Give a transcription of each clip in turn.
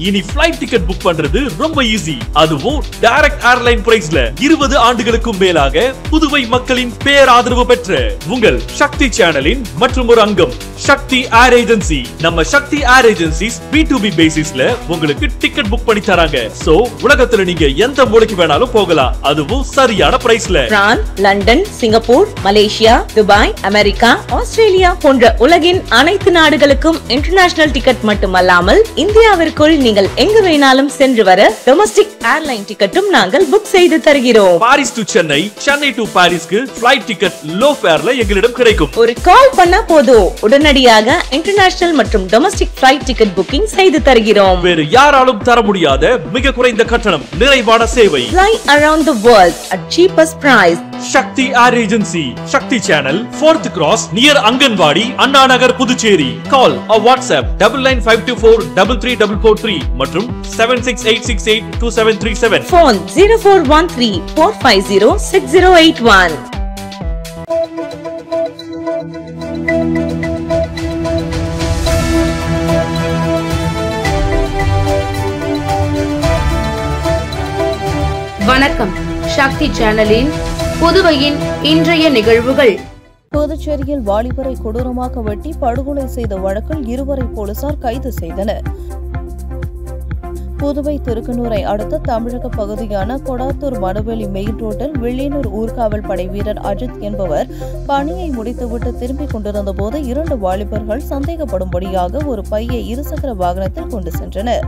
இனி flight ticket book பண்றது ரொம்ப ஈஸி. அதுவும் டைரக்ட் ஏர்லைன் பிரைஸ்ல 20 ஆண்டுகளுக்கும் மேலாக புதுவை மக்களின் பேராதரவு பெற்ற உங்கள் சக்தி சேனலின் மற்றும் ஒரு அங்கம் சக்தி ஏர் ஏஜென்சி. நம்ம சக்தி ஏர் ஏஜென்சிஸ் B2B பேசிஸ்ல உங்களுக்கு டிக்கெட் புக் பண்ணி தராங்க. சோ உலகத்துல நீங்க எந்த மூலைக்கு வேணாலும் போகலாம், அதுவும் சரியான பிரைஸ்ல. France, London, Singapore, Malaysia, Dubai, America, Australia போன்ற உலகின் அனைத்து நாடுகளுக்கும் இன்டர்நேஷனல் டிக்கெட் மட்டுமல்லாமல் இந்தியாவிற்குள் நீங்கள் எங்கு வேணாலும் சென்று வர டொமஸ்டிக் ஏர்லைன் டிக்கெட்டும் நாங்கள் புக் செய்து தருகிறோம். Paris to Chennai, Chennai to பாரிஸ்க்கு ஃளைட் டிக்கெட் லோ ஃபேர்ல எங்களிடம் கிடைக்கும். ஒரு கால் பண்ணா போதும், உடனடியாக இன்டர்நேஷனல் மற்றும் டொமஸ்டிக் ஃளைட் டிக்கெட் புக்கிங் செய்து தருகிறோம். வேறு யாராலும் தர முடியாத மிக குறைந்த கட்டணம், நிறைவான சேவை. Fly around the world at cheapest price. Shakti air agency, Shakti channel, 4th Cross near anganwadi, Anna Nagar, Puducherry. Call or WhatsApp 9952433443 மற்றும் 7686827737. Phone 0413-450-6081. வணக்கம். சக்தி சேனலின் புதுவையின் இன்றைய நிகழ்வுகள். புதுச்சேரியில் வாலிபரை கொடூரமாக வெட்டி படுகொலை செய்த வழக்கில் 2 போலீசார் கைது செய்தனர். புதுவை திருக்கனூரை அடுத்த தமிழக பகுதியான கொடாத்தூர் மணவெளி மெயின் ரோட்டில் வில்லியனூர் ஊர்காவல் படை வீரர் அஜித் என்பவர் பணியை முடித்துவிட்டு திரும்பிக் கொண்டிருந்த போது 2 வாலிபர்கள் சந்தேகப்படும்படியாக ஒரு பையை இருசக்கர வாகனத்தில் கொண்டு சென்றனர்.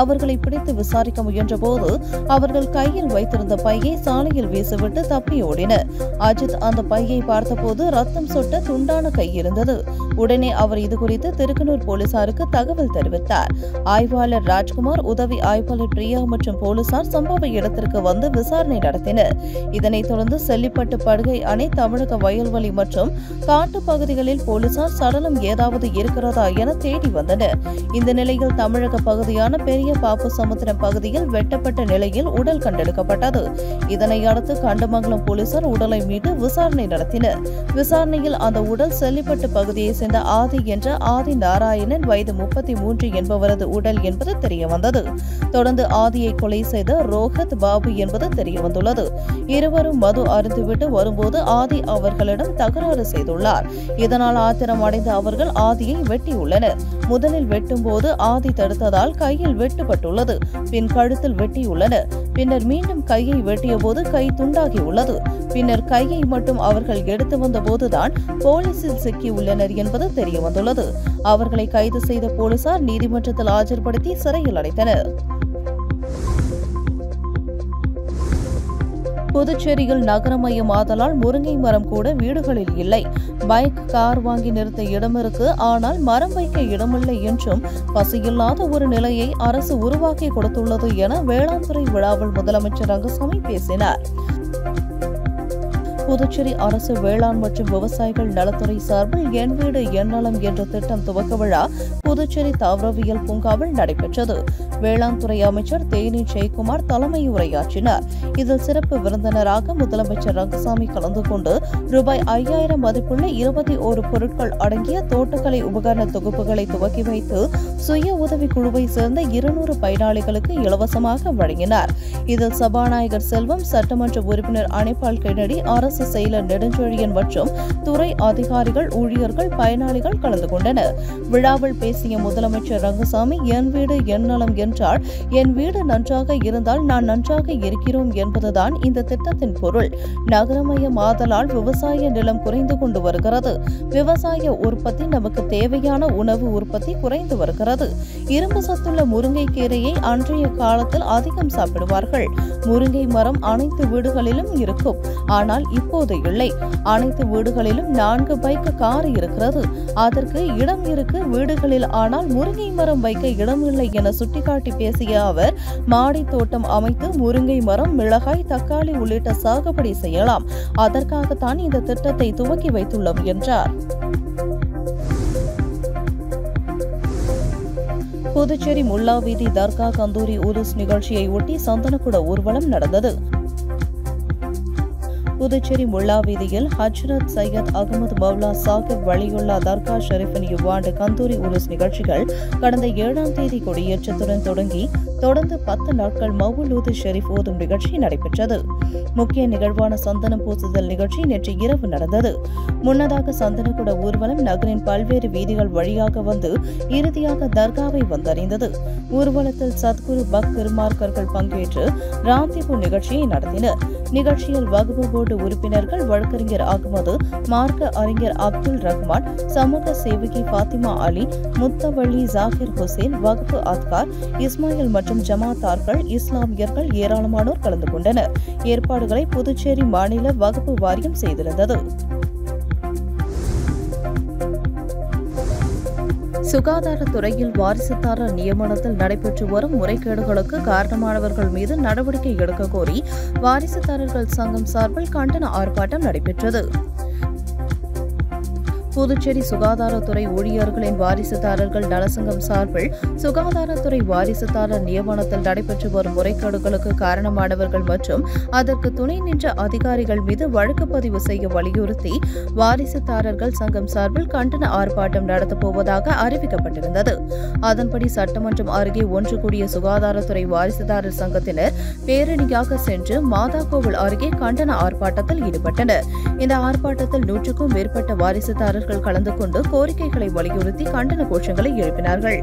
அவர்களை பிடித்து விசாரிக்க முயன்ற போது அவர்கள் கையில் வைத்திருந்த பையை சாலையில் வீசிவிட்டு தப்பி ஓடினர். அஜித் அந்த பையை பார்த்தபோது ரத்தம் சொட்ட துண்டான கை இருந்தது. உடனே அவர் இதுகுறித்து திருக்கனூர் போலீசாருக்கு தகவல் தெரிவித்தார். ஆய்வாளர் ராஜ்குமார், உதவி ஆய்வாளர் பிரியா மற்றும் போலீசார் சம்பவ இடத்திற்கு வந்து விசாரணை நடத்தினர். இதனைத் தொடர்ந்து செல்லிப்பட்டு படுகை அணை, தமிழக வயல்வெளி மற்றும் காட்டு பகுதிகளில் போலீசார் சடலம் ஏதாவது இருக்கிறதா என தேடி வந்தனர். இந்த நிலையில் தமிழக பகுதியான பெரிய பாப்புசமுத்திரம் பகுதியில் வெட்டப்பட்ட நிலையில் உடல் கண்டெடுக்கப்பட்டது. இதனை அடுத்து கண்டமங்கலம் போலீசார் உடலை மீட்டு விசாரணை நடத்தினர். விசாரணையில் அந்த உடல் செல்லிப்பட்டு பகுதியை சேர்ந்த ஆதி என்ற ஆதி நாராயணன், வயது 33 என்பவரது உடல் என்பது தெரியவந்தது. தொடர்ந்து ஆதியை கொலை செய்த ரோஹத் பாபு என்பது தெரியவந்துள்ளது. இருவரும் மது அருந்துவிட்டு வரும்போது ஆதி அவர்களிடம் தகராறு செய்துள்ளார். இதனால் ஆத்திரம் அடைந்த அவர்கள் ஆதியை வெட்டியுள்ளனர். முதலில் வெட்டும் போது ஆதி தடுத்ததால் கையில் வெட்டுப்பட்டுள்ளது. பின் கழுத்தில் வெட்டியுள்ளனர். பின்னர் மீண்டும் கையை வெட்டிய போது கை துண்டாகியுள்ளது. பின்னர் கையை மட்டும் அவர்கள் எடுத்து வந்த போதுதான் போலீசில் சிக்கியுள்ளனர் என்பது தெரியவந்துள்ளது. அவர்களை கைது செய்த போலீசார் நீதிமன்றத்தில் ஆஜர்படுத்தி சிறையில் அடைத்தனர். புதுச்சேரியில் நகரமயமாதலால் முருங்கை மரம் கூட வீடுகளில் இல்லை. பைக், கார் வாங்கி நிறுத்த இடம் இருக்கு, ஆனால் மரம் வைக்க இடமில்லை என்றும் பசியில்லாத ஒரு நிலையை அரசு உருவாக்கி கொடுத்துள்ளது என வேளாண் துறை விழாவில் முதலமைச்சர் ரங்கசாமி பேசினார். புதுச்சேரி அரசு வேளாண் மற்றும் விவசாயிகள் நலத்துறை சார்பில் என் வீடு என் நலம் என்ற திட்டம் துவக்க விழா புதுச்சேரி தாவரவியல் பூங்காவில் நடைபெற்றது. வேளாண் துறை அமைச்சர் தேனி ஜெயக்குமார் தலைமை உரையாற்றினார். இதில் சிறப்பு விருந்தினராக முதலமைச்சர் ரங்கசாமி கலந்து கொண்டு ரூபாய் 5000 மதிப்புள்ள 21 பொருட்கள் அடங்கிய தோட்டக்கலை உபகரண தொகுப்புகளை துவக்கி வைத்து சுய உதவி குழுவை சேர்ந்த 200 பயனாளிகளுக்கு இலவசமாக வழங்கினார். இதில் சபாநாயகர் செல்வம், சட்டமன்ற உறுப்பினர் அனிபால் கென்னடி, அரசு செயலர் நெடுஞ்செழியன் மற்றும் துறை அதிகாரிகள், ஊழியர்கள், பயனாளிகள் கலந்து கொண்டனர். விழாவில் பேசிய முதலமைச்சர் ரங்கசாமி, என் வீடு என் நலம் என்றால் என் வீடு நன்றாக இருந்தால் நான் நன்றாக இருக்கிறோம் என்பதுதான் இந்த திட்டத்தின் பொருள். நகரமயமாதலால் விவசாய நிலம் குறைந்து கொண்டு வருகிறது. விவசாய உற்பத்தி நமக்கு தேவையான உணவு உற்பத்தி குறைந்து வருகிறது. இரும்பு சத்துள்ள முருங்கை கீரையை அன்றைய காலத்தில் அதிகம் சாப்பிடுவார்கள். முருங்கை மரம் அனைத்து வீடுகளிலும் இருக்கும். ஆனால் இப்போது இல்லை. அனைத்து வீடுகளிலும் 4 பைக், கார் இருக்கிறது. அதற்கு இடம் இருக்கு வீடுகளில், ஆனால் முருங்கை மரம் வைக்க இடம் இல்லை என சுட்டிக்காட்டி பேசிய அவர், மாடி தோட்டம் அமைத்து முருங்கை மரம், மிளகாய், தக்காளி உள்ளிட்ட சாகுபடி செய்யலாம். அதற்காகத்தான் இந்த திட்டத்தை துவக்கி வைத்துள்ளோம் என்றார். புதுச்சேரி முல்லா வீதி தர்கா கந்தூரி உருஸ் நிகழ்ச்சியை ஒட்டி சந்தனக்குட ஊர்வலம் நடந்தது. புதுச்சேரி முல்லா வீதியில் ஹஜ்ரத் சையத் அகமது மௌலா சாகிப் வலியுல்லா தர்கா ஷெரீஃபின் இவ்வாண்டு கந்தூரி உருஸ் நிகழ்ச்சிகள் கடந்த 7ஆம் தேதி கொடியேற்றத்துடன் தொடங்கி தொடர்ந்து 10 நாட்கள் மவுலூது ஷெரீப் ஓதும் நிகழ்ச்சி நடைபெற்றது. முக்கிய நிகழ்வான சந்தனம் பூசுதல் நிகழ்ச்சி நேற்று இரவு நடந்தது. முன்னதாக சந்தனக்குட ஊர்வலம் நகரின் பல்வேறு வீதிகள் வழியாக வந்து இறுதியாக தர்காவை வந்தடைந்தது. ஊர்வலத்தில் சத்குரு பக் திருமார்க்கர்கள் பங்கேற்று ராம்திபு நிகழ்ச்சியை நடத்தினர். நிகழ்ச்சியில் வகுப்பு போர்டு உறுப்பினர்கள் வழக்கறிஞர் அகமது, மார்க்க அறிஞர் அப்துல் ரஹ்மான், சமூக சேவகி பாத்திமா அலி, முத்தவள்ளி ஜாகிர் ஹுசேன், வகுப்பு அத்கார் இஸ்மாயில் மற்றும் ஜமாத்தார்கள், இஸ்லாமியர்கள் ஏராளமானோர் கலந்து கொண்டனர். ஏற்பாடுகளை புதுச்சேரி மாநில வகுப்பு வாரியம் செய்திருந்தது. சுகாதாரத்துறையில் வாரிசுதாரர் நியமனத்தில் நடைபெற்று வரும் முறைகேடுகளுக்கு காரணமானவர்கள் மீது நடவடிக்கை எடுக்க கோரி வாரிசுதாரர்கள் சங்கம் சார்பில் கண்டன ஆர்ப்பாட்டம் நடைபெற்றது. புதுச்சேரி சுகாதாரத்துறை ஊழியர்களின் வாரிசுதாரர்கள் நலசங்கம் சார்பில் சுகாதாரத்துறை வாரிசுதாரர் நியமனத்தில் நடைபெற்று வரும் முறைகேடுகளுக்கு காரணமானவர்கள் மற்றும் அதற்கு துணை நின்ற அதிகாரிகள் மீது வழக்கு பதிவு செய்ய வலியுறுத்தி வாரிசுதாரர்கள் சங்கம் சார்பில் கண்டன ஆர்ப்பாட்டம் நடத்தப்போவதாக அறிவிக்கப்பட்டிருந்தது. அதன்படி சட்டமன்றம் அருகே ஒன்று கூடிய சுகாதாரத்துறை வாரிசுதாரர் சங்கத்தினர் பேரணியாக சென்று மாதாக்கோவில் அருகே கண்டன ஆர்ப்பாட்டத்தில் ஈடுபட்டனர். இந்த ஆர்ப்பாட்டத்தில் 100க்கும் மேற்பட்ட வாரிசுதாரர்கள் கலந்து கொண்டு கோரிக்கைகளை வலியுறுத்தி கண்டன கோஷங்களை எழுப்பினார்கள்.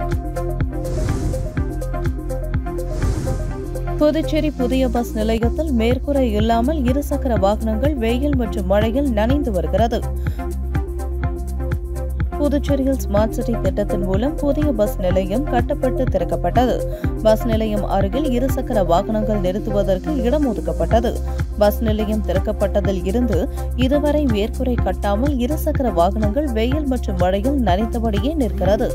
புதுச்சேரி புதிய பஸ் நிலையத்தில் மேற்கூரை இல்லாமல் இருசக்கர வாகனங்கள் வெயில் மற்றும் மழையில் நனைந்து வருகிறது. புதுச்சேரியில் ஸ்மார்ட் சிட்டி திட்டத்தின் மூலம் புதிய பஸ் நிலையம் கட்டப்பட்டு திறக்கப்பட்டது. பஸ் நிலையம் அருகில் இருசக்கர வாகனங்கள் நிறுத்துவதற்கு இடம் ஒதுக்கப்பட்டது. பஸ் நிலையம் திறக்கப்பட்டதில் இருந்து இதுவரை மேற்கூரை கட்டாமல் இருசக்கர வாகனங்கள் வெயில் மற்றும் மழையில் நனைத்தபடியே நிற்கிறது.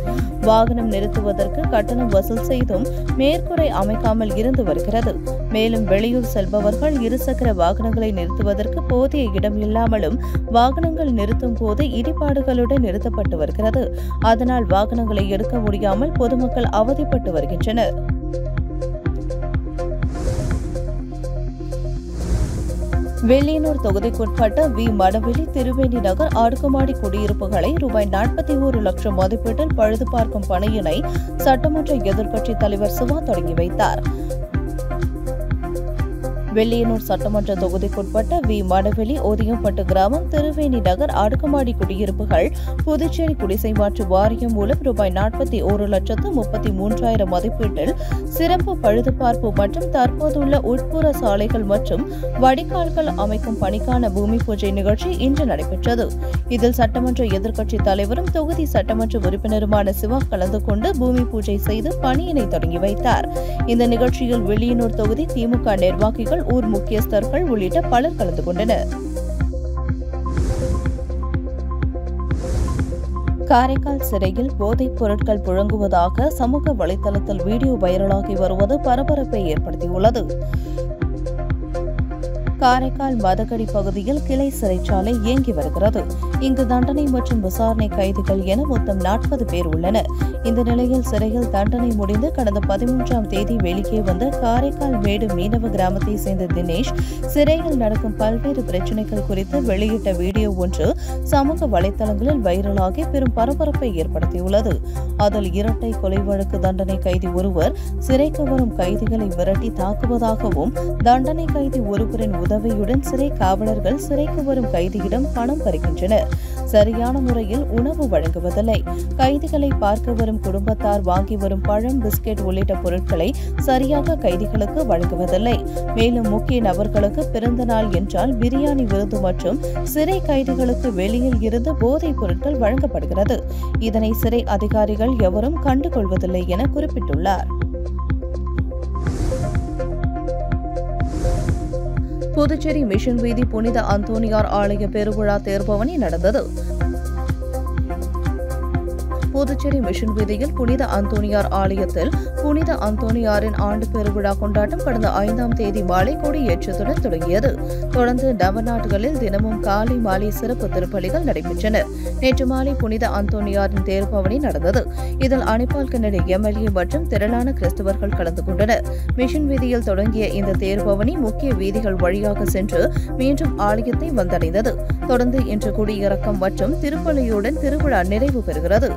வாகனம் நிறுத்துவதற்கு கட்டணம் வசூல் செய்தும் மேற்கூரை அமைக்காமல் இருந்து வருகிறது. மேலும் வெளியூர் செல்பவர்கள் இருசக்கர வாகனங்களை நிறுத்துவதற்கு போதிய இடம் இல்லாமலும் வாகனங்கள் நிறுத்தும் போது இடிபாடுகளுடன் நிறுத்தப்பட்டு வருகிறது. அதனால் வாகனங்களை எடுக்க முடியாமல் பொதுமக்கள் அவதிப்பட்டு வருகின்றனர். வெள்ளியனூர் தொகுதிக்குட்பட்ட வி மடவெளி, திருவேணி நகர் அடுக்குமாடி குடியிருப்புகளை ₹41 லட்சம் மதிப்பீட்டில் பழுது பார்க்கும் பணியினை சட்டமன்ற எதிர்க்கட்சித் தலைவர் சிவா தொடங்கி வைத்தார். வெள்ளியனூர் சட்டமன்ற தொகுதிக்குட்பட்ட வி மடவெளி, ஓதியம்பட்டு கிராமம், திருவேணி நகர் அடுக்குமாடி குடியிருப்புகள் புதுச்சேரி குடிசை மாற்று வாரியம் மூலம் ₹41,33,000 மதிப்பீட்டில் சிறப்பு பழுதுபார்ப்பு மற்றும் தற்போதுள்ள உட்புற சாலைகள் மற்றும் வடிகால்கள் அமைக்கும் பணிக்கான பூமி பூஜை நிகழ்ச்சி இன்று நடைபெற்றது. இதில் சட்டமன்ற எதிர்க்கட்சித் தலைவரும் தொகுதி சட்டமன்ற உறுப்பினருமான சிவா கலந்து கொண்டு பூமி பூஜை செய்து பணியினை தொடங்கி வைத்தார். இந்த நிகழ்ச்சியில் வெள்ளியனூர் தொகுதி திமுக நிர்வாகிகள், ஊர் முக்கியஸ்தர்கள் உள்ளிட்ட பலர் கலந்து கொண்டனர். காரைக்கால் சிறையில் போதைப் பொருட்கள் புழங்குவதாக சமூக வலைதளத்தில் வீடியோ வைரலாகி வருவது பரபரப்பை ஏற்படுத்தியுள்ளது. காரைக்கால் மதகடி பகுதியில் கிளை சிறைச்சாலை இயங்கி வருகிறது. இங்கு தண்டனை மற்றும் விசாரணை கைதிகள் என மொத்தம் 40 பேர் உள்ளனர். இந்த நிலையில் சிறையில் தண்டனை முடிந்து கடந்த 13ஆம் தேதி வெளியே வந்த காரைக்கால் மேடு மீனவ கிராமத்தை சேர்ந்த தினேஷ் சிறையில் நடக்கும் பல்வேறு பிரச்சினைகள் குறித்து வெளியிட்ட வீடியோ ஒன்று சமூக வலைதளங்களில் வைரலாகி பெரும் பரபரப்பை ஏற்படுத்தியுள்ளது. அதில் இரட்டை கொலை வழக்கு தண்டனை கைதி ஒருவர் சிறைக்கு வரும் கைதிகளை விரட்டி தாக்குவதாகவும், தண்டனை கைதி ஒருவரின் உதவியுடன் சிறை காவலர்கள் சிறைக்கு வரும் கைதியிடம் பணம் பறிக்கின்றனர், சரியான முறையில் உணவு வழங்குவதில்லை, கைதிகளை பார்க்க வரும் குடும்பத்தார் வாங்கி வரும் பழம், பிஸ்கெட் உள்ளிட்ட பொருட்களை சரியாக கைதிகளுக்கு வழங்குவதில்லை, மேலும் முக்கிய நபர்களுக்கு பிறந்த நாள் என்றால் பிரியாணி விருந்து மற்றும் சிறை கைதிகளுக்கு வெளியில் இருந்து போதைப் பொருட்கள் வழங்கப்படுகிறது. இதனை சிறை அதிகாரிகள் எவரும் கண்டுகொள்வதில்லை என குறிப்பிட்டுள்ளார். புதுச்சேரி மிஷன் வீதி புனித அந்தோனியார் ஆலய பெருவிழா தேர்பவனி நடந்தது. புதுச்சேரி மிஷன் வீதியில் புனித அந்தோனியார் ஆலயத்தில் புனித அந்தோணியாரின் ஆண்டு பெருவிழா கொண்டாட்டம் கடந்த 5ஆம் தேதி மாலை கொடியேற்றத்துடன் தொடங்கியது. தொடர்ந்து நவநாடுகளில் தினமும் காலை மாலை சிறப்பு திருப்பலிகள் நடைபெற்றன. நேற்று மாலை புனித அந்தோணியாரின் தேர்பவனி நடந்தது. இதில் அனிபால் கென்னடி எம்எல்ஏ மற்றும் திரளான கிறிஸ்தவர்கள் கலந்து கொண்டனர். மிஷன் வீதியில் தொடங்கிய இந்த தேர்பவனி முக்கிய வீதிகள் வழியாக சென்று மீண்டும் ஆலயத்தை வந்தடைந்தது. தொடர்ந்து இன்று கொடியிறக்கம் மற்றும் திருப்பலியுடன் திருவிழா நிறைவு பெறுகிறது.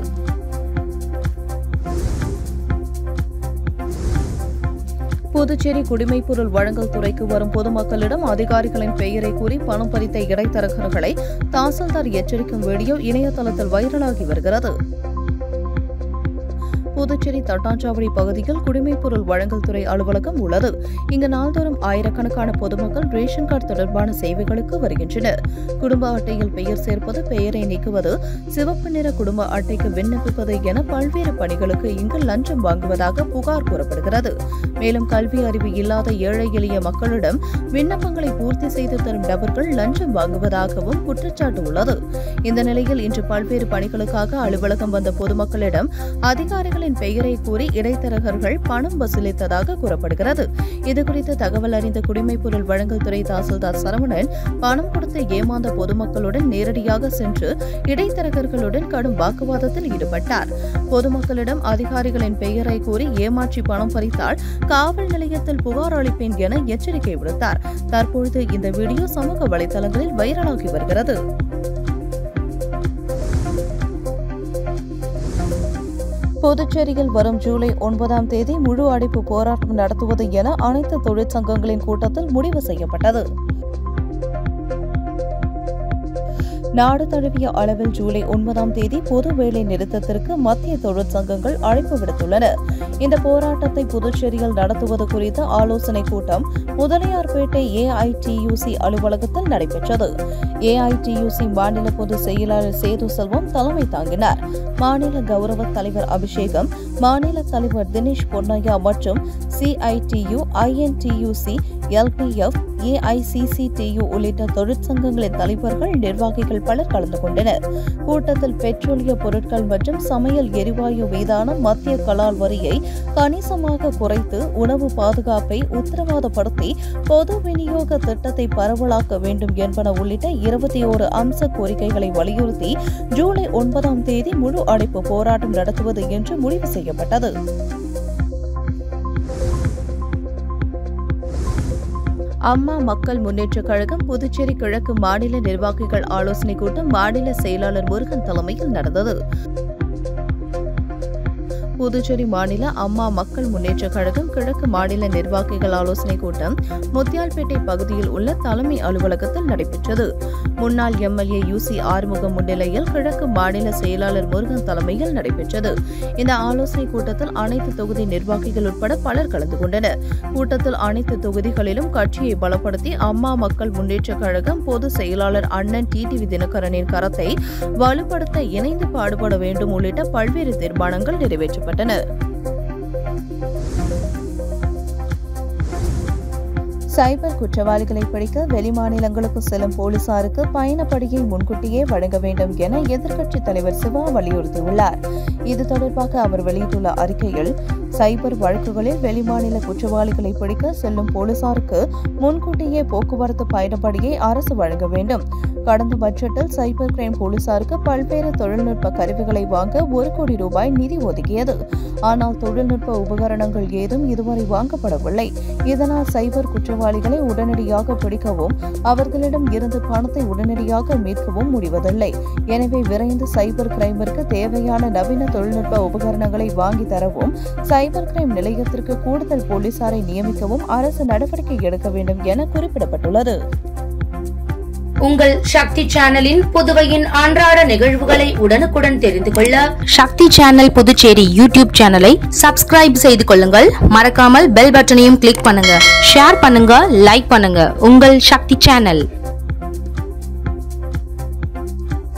புதுச்சேரி குடிமைப்பொருள் வழங்கல் துறைக்கு வரும் பொதுமக்களிடம் அதிகாரிகளின் பெயரை கூறி பணம் பறித்த இடைத்தரகர்களை தாசில்தார் எச்சரிக்கும் வீடியோ இணையதளத்தில் வைரலாகி வருகிறது. புதுச்சேரி தட்டாஞ்சாவடி பகுதியில் குடிமைப்பொருள் வழங்கல் துறை அலுவலகம் உள்ளது. இங்கு நாள்தோறும் ஆயிரக்கணக்கான பொதுமக்கள் ரேஷன் கார்டு தொடர்பான சேவைகளுக்கு வருகின்றனர். குடும்ப அட்டையில் பெயர் சேர்ப்பது, பெயரை நீக்குவது, சிவப்பு நிற குடும்ப அட்டைக்கு விண்ணப்பிப்பது என பல்வேறு பணிகளுக்கு இங்கு லஞ்சம் வாங்குவதாக புகார் கூறப்படுகிறது. மேலும் கல்வி அறிவு இல்லாத ஏழை எளிய மக்களிடம் விண்ணப்பங்களை பூர்த்தி செய்து தரும் நபர்கள் லஞ்சம் வாங்குவதாகவும் குற்றச்சாட்டு உள்ளது. இந்த நிலையில் இன்று பல்வேறு பணிகளுக்காக அலுவலகம் வந்த பொதுமக்களிடம் அதிகாரிகளின் பெயரை கூறி இடைத்தரகர்கள் பணம் வசூலித்ததாக கூறப்படுகிறது. இதுகுறித்து தகவல் அறிந்த குடிமைப்பொருள் வழங்கல் துறை தாசில்தார் சரவணன் பணம் கொடுத்து ஏமாந்த பொதுமக்களுடன் நேரடியாக சென்று இடைத்தரகர்களுடன் கடும் வாக்குவாதத்தில் ஈடுபட்டார். பொதுமக்களிடம் அதிகாரிகளின் பெயரை கூறி ஏமாற்றி பணம் பறித்தால் காவல் நிலையத்தில் புகார் அளிப்பேன் என எச்சரிக்கை விடுத்தார். தற்பொழுது இந்த வீடியோ சமூக வலைதளங்களில் வைரலாகி வருகிறது. புதுச்சேரியில் வரும் ஜூலை 9ஆம் தேதி முழு அடைப்பு போராட்டம் நடத்துவது என அனைத்து தொழிற்சங்கங்களின் கூட்டத்தில் முடிவு செய்யப்பட்டது. நாடு தழுவிய அளவில் ஜூலை 9ஆம் தேதி பொது வேலை நிறுத்தத்திற்கு மத்திய தொழிற்சங்கங்கள் அழைப்பு விடுத்துள்ளன. இந்த போராட்டத்தை புதுச்சேரியில் நடத்துவது குறித்த ஆலோசனைக் கூட்டம் முதலியார்பேட்டை ஏஐடியூசி அலுவலகத்தில் நடைபெற்றது. ஏஐடியூசி மாநில பொதுச் செயலாளர் சேது செல்வம் தலைமை தாங்கினார். மாநில கௌரவ தலைவர் அபிஷேகம், மாநில தலைவர் தினேஷ் பொன்னையா மற்றும் சிஐடியு, ஐஎன்டியூசி, எல்பிஎஃப், ஏஐசிசிடியு உள்ளிட்ட தொழிற்சங்கங்களின் தலைவர்கள், நிர்வாகிகள் பலர் கலந்து கொண்டனர். கூட்டத்தில் பெட்ரோலிய பொருட்கள் மற்றும் சமையல் எரிவாயு மீதான மத்திய கலால் வரியை கணிசமாக குறைத்து உணவு பாதுகாப்பை உத்தரவாதப்படுத்தி பொது விநியோக திட்டத்தை பரவலாக்க வேண்டும் என்பன உள்ளிட்ட 21 அம்ச கோரிக்கைகளை வலியுறுத்தி ஜூலை 9ஆம் தேதி முழு அடைப்பு போராட்டம் நடத்துவது என்று முடிவு செய்யப்பட்டது. அம்மா மக்கள் முன்னேற்றக் கழகம் புதுச்சேரி கிழக்கு மாநில நிர்வாகிகள் ஆலோசனைக் கூட்டம் மாநில செயலாளர் முருகன் தலைமையில் நடந்தது. புதுச்சேரி மாநில அம்மா மக்கள் முன்னேற்றக் கழகம் கிழக்கு மாநில நிர்வாகிகள் ஆலோசனைக் கூட்டம் முத்தியால்பேட்டை பகுதியில் உள்ள தலைமை அலுவலகத்தில் நடைபெற்றது. முன்னாள் எம்எல்ஏ யூசி ஆறுமுகம் முன்னிலையில் கிழக்கு மாநில செயலாளர் முருகன் தலைமையில் நடைபெற்றது. இந்த ஆலோசனைக் கூட்டத்தில் அனைத்து தொகுதி நிர்வாகிகள் உட்பட பலர் கலந்து கொண்டனர். கூட்டத்தில் அனைத்து தொகுதிகளிலும் கட்சியை பலப்படுத்தி அம்மா மக்கள் முன்னேற்றக் கழகம் பொதுச் செயலாளர் அண்ணன் டிடிவி தினகரனின் கரத்தை வலுப்படுத்த இணைந்து பாடுபட வேண்டும் உள்ளிட்ட பல்வேறு தீர்மானங்கள் நிறைவேற்றப்பட்டன. சைபர் குற்றவாளிகளை பிடிக்க வெளிமாநிலங்களுக்கு செல்லும் போலீசாருக்கு பயணப்படியை முன்கூட்டியே வழங்க வேண்டும் என எதிர்க்கட்சித் தலைவர் சிவா வலியுறுத்தியுள்ளார். இது தொடர்பாக அவர் வெளியிட்டுள்ள அறிக்கையில், சைபர் வழக்குகளில் வெளிமாநில குற்றவாளிகளை பிடிக்க செல்லும் போலீசாருக்கு முன்கூட்டியே போக்குவரத்து பயணப்படியை அரசு வழங்க வேண்டும். கடந்த பட்ஜெட்டில் சைபர் கிரைம் போலீசாருக்கு பல்வேறு தொழில்நுட்ப கருவிகளை வாங்க 1 கோடி ரூபாய் நிதி ஒதுக்கியது. ஆனால் தொழில்நுட்ப உபகரணங்கள் ஏதும் இதுவரை வாங்கப்படவில்லை. இதனால் சைபர் குற்றவாளிகளை உடனடியாக பிடிக்கவும் அவர்களிடம் இருந்து பணத்தை உடனடியாக மீட்கவும் முடிவதில்லை. எனவே விரைந்து சைபர் கிரைமிற்கு தேவையான நவீன தொழில்நுட்ப உபகரணங்களை வாங்கி தரவும், சைபர் கிரைம் நிலையத்திற்கு கூடுதல் போலீசாரை நியமிக்கவும் அரசு நடவடிக்கை எடுக்க வேண்டும் என குறிப்பிடப்பட்டுள்ளது. உங்கள் சக்தி சேனலின் புதுவையின் அன்றாட நிகழ்வுகளை உடனுக்குடன் தெரிந்து கொள்ள சக்தி சேனல் புதுச்சேரி யூடியூப் சேனலை சப்ஸ்கிரைப் செய்து கொள்ளுங்கள். மறக்காமல் பெல் பட்டனையும் கிளிக் பண்ணுங்க, ஷேர் பண்ணுங்க, லைக் பண்ணுங்க. உங்கள் சக்தி சேனல்.